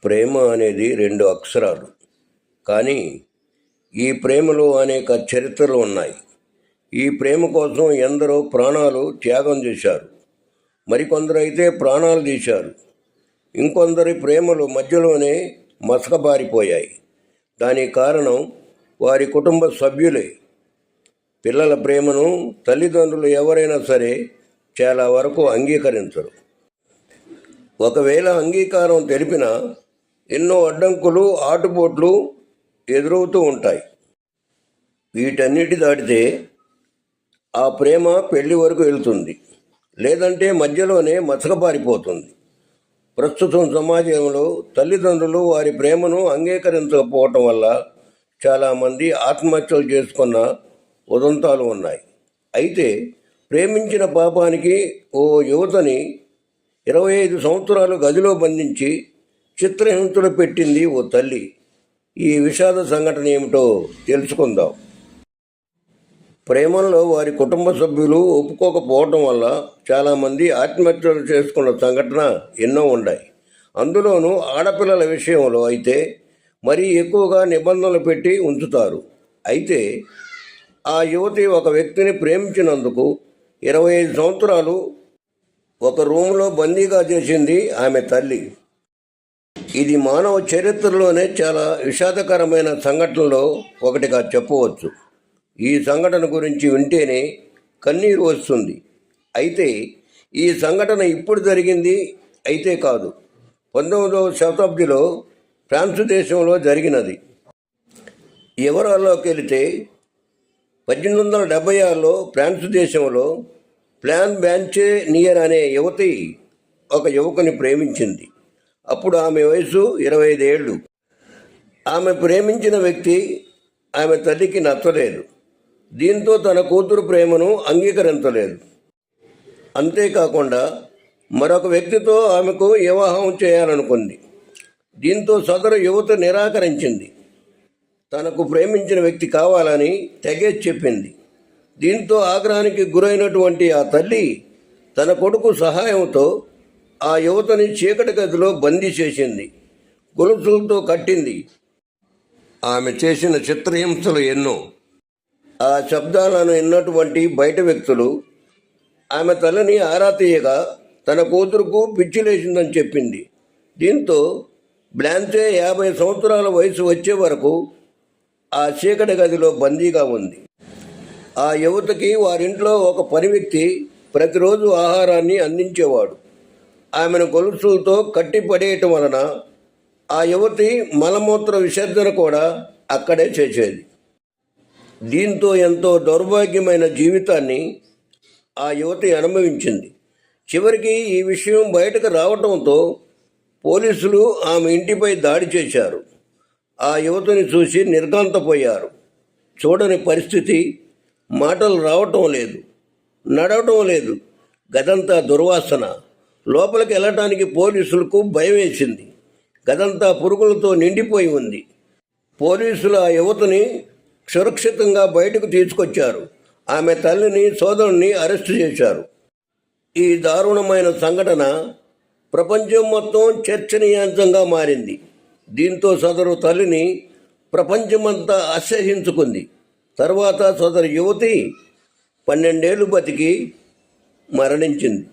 ప్రేమ అనేది 2 అక్షరాలు. కానీ ఈ ప్రేమలో అనేక చరిత్రలు ఉన్నాయి. ఈ ప్రేమ కోసం ఎందరో ప్రాణాలు త్యాగం చేశారు. మరికొందరు అయితే ప్రాణాలు తీశారు. ఇంకొందరి ప్రేమలు మధ్యలోనే మసకబారిపోయాయి. దానికి కారణం వారి కుటుంబ సభ్యులే. పిల్లల ప్రేమను తల్లిదండ్రులు ఎవరైనా సరే చాలా వరకు అంగీకరించరు. ఒకవేళ అంగీకారం తెలిపినా ఎన్నో అడ్డంకులు, ఆటుపోట్లు ఎదురవుతూ ఉంటాయి. వీటన్నిటి దాటితే ఆ ప్రేమ పెళ్లి వరకు వెళ్తుంది, లేదంటే మధ్యలోనే మసకబారిపోతుంది. ప్రస్తుతం సమాజంలో తల్లిదండ్రులు వారి ప్రేమను అంగీకరించకపోవటం వల్ల చాలామంది ఆత్మహత్యలు చేసుకున్న ఉదంతాలు ఉన్నాయి. అయితే ప్రేమించిన పాపానికి ఓ యువతని 25 సంవత్సరాలు గదిలో బంధించి చిత్రహింసలు పెట్టింది ఓ తల్లి. ఈ విషాద సంఘటన ఏమిటో తెలుసుకుందాం. ప్రేమలో వారి కుటుంబ సభ్యులు ఒప్పుకోకపోవటం వల్ల చాలామంది ఆత్మహత్యలు చేసుకున్న సంఘటన ఎన్నో ఉన్నాయి. అందులోనూ ఆడపిల్లల విషయంలో అయితే మరీ ఎక్కువగా నిబంధనలు పెట్టి ఉంచుతారు. అయితే ఆ యువతి ఒక వ్యక్తిని ప్రేమించినందుకు 25 సంవత్సరాలు ఒక రూమ్లో బందీగా చేసింది ఆమె తల్లి. ఇది మానవ చరిత్రలోనే చాలా విషాదకరమైన సంఘటనలో ఒకటిగా చెప్పవచ్చు. ఈ సంఘటన గురించి వింటేనే కన్నీరు వస్తుంది. అయితే ఈ సంఘటన ఇప్పుడు జరిగింది అయితే కాదు, 19వ శతాబ్దిలో ఫ్రాన్స్ దేశంలో జరిగినది. వివరాల్లోకి వెళితే 1876లో ఫ్రాన్స్ దేశంలో ప్లాన్ బ్యాన్చే నియర్ అనే యువతి ఒక యువకుని ప్రేమించింది. అప్పుడు ఆమె వయసు 25 ఏళ్ళు. ఆమె ప్రేమించిన వ్యక్తి ఆమె తల్లికి నచ్చలేదు. దీంతో తన కూతురు ప్రేమను అంగీకరించలేదు. అంతేకాకుండా మరొక వ్యక్తితో ఆమెకు వివాహం చేయాలనుకుంది. దీంతో సదరు యువత నిరాకరించింది. తనకు ప్రేమించిన వ్యక్తి కావాలని తెగేసి చెప్పింది. దీంతో ఆగ్రహానికి గురైనటువంటి ఆ తల్లి తన కొడుకు సహాయంతో ఆ యువతని చీకటి గదిలో బందీ చేసింది. గొలుసులతో కట్టింది. ఆమె చేసిన చిత్రహింసలు ఎన్నో. ఆ శబ్దాలను విన్నటువంటి బయట వ్యక్తులు ఆమె తల్లిని ఆరా తీయగా తన కూతురుకు పిచ్చిలేసిందని చెప్పింది. దీంతో బ్లాన్చే 50 సంవత్సరాల వయసు వచ్చే వరకు ఆ చీకటి గదిలో బందీగా ఉంది. ఆ యువతకి వారింట్లో ఒక పని వ్యక్తి ప్రతిరోజు ఆహారాన్ని అందించేవాడు. ఆమెను గొలుసులతో కట్టి పడేయటం వలన ఆ యువతి మలమూత్ర విసర్జన కూడా అక్కడే చేసేది. దీంతో ఎంతో దౌర్భాగ్యమైన జీవితాన్ని ఆ యువతి అనుభవించింది. చివరికి ఈ విషయం బయటకు రావటంతో పోలీసులు ఆమె ఇంటిపై దాడి చేశారు. ఆ యువతిని చూసి నిర్ఘాంతపోయారు. చూడని పరిస్థితి, మాటలు రావటం లేదు, నడవటం లేదు, గదంతా దుర్వాసన. లోపలికి వెళ్ళటానికి పోలీసులకు భయం వేసింది. గదంతా పురుగులతో నిండిపోయి ఉంది. పోలీసులు ఆ యువతిని సురక్షితంగా బయటకు తీసుకొచ్చారు. ఆమె తల్లిని, సోదరుని అరెస్టు చేశారు. ఈ దారుణమైన సంఘటన ప్రపంచం మొత్తం చర్చనీయాంశంగా మారింది. దీంతో సదరు తల్లిని ప్రపంచమంతా అసహ్యించుకుంది. తర్వాత సదరు యువతి 12 ఏళ్ళు బతికి మరణించింది.